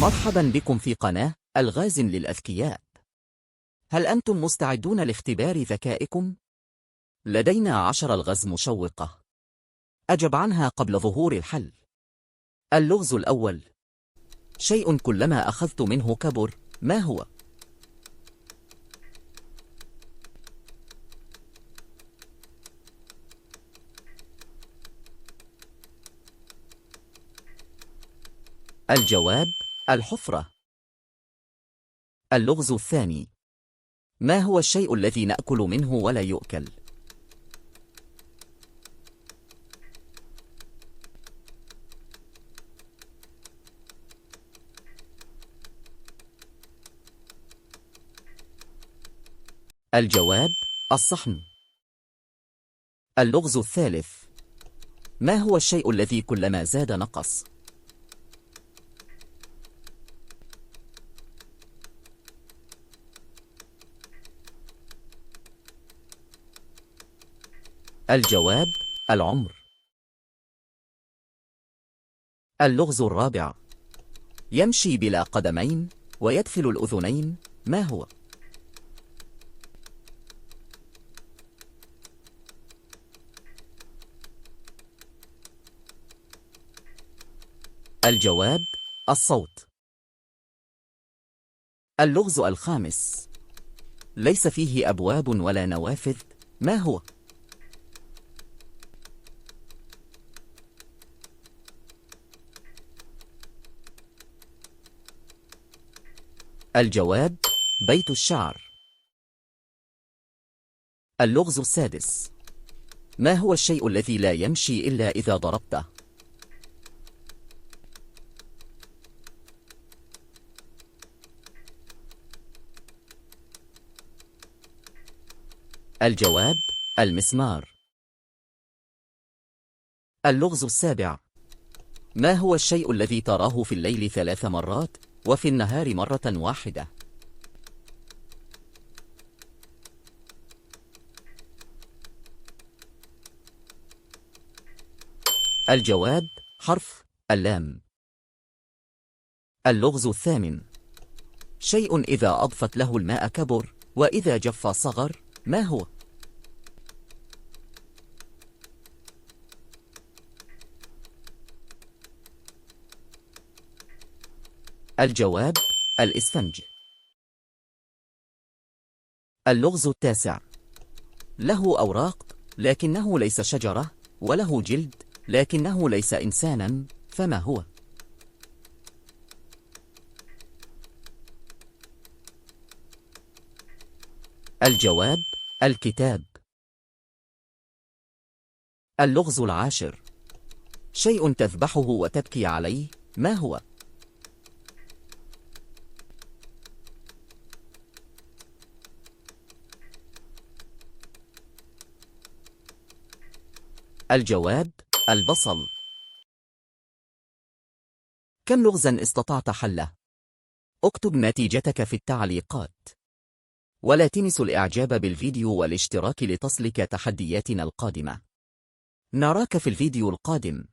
مرحبا بكم في قناة ألغاز للأذكياء. هل أنتم مستعدون لاختبار ذكائكم؟ لدينا 10 ألغاز مشوقة. أجب عنها قبل ظهور الحل. اللغز الأول: شيء كلما أخذت منه كبر، ما هو؟ الجواب: الحفرة. اللغز الثاني: ما هو الشيء الذي نأكل منه ولا يؤكل؟ الجواب: الصحن. اللغز الثالث: ما هو الشيء الذي كلما زاد نقص؟ الجواب: العمر. اللغز الرابع: يمشي بلا قدمين ويدخل الأذنين، ما هو؟ الجواب: الصوت. اللغز الخامس: ليس فيه أبواب ولا نوافذ، ما هو؟ الجواب: بيت الشعر. اللغز السادس: ما هو الشيء الذي لا يمشي إلا إذا ضربته؟ الجواب: المسمار. اللغز السابع: ما هو الشيء الذي تراه في الليل 3 مرات وفي النهار مرة واحدة؟ الجواب: حرف اللام. اللغز الثامن: شيء إذا أضفت له الماء كبر وإذا جف صغر، ما هو؟ الجواب: الإسفنج. اللغز التاسع: له أوراق لكنه ليس شجرة، وله جلد لكنه ليس إنسانا، فما هو؟ الجواب: الكتاب. اللغز العاشر: شيء تذبحه وتبكي عليه، ما هو؟ الجواب: البصل. كم لغزا استطعت حله؟ اكتب نتيجتك في التعليقات. ولا تنسوا الإعجاب بالفيديو والاشتراك لتصلك تحدياتنا القادمة. نراك في الفيديو القادم.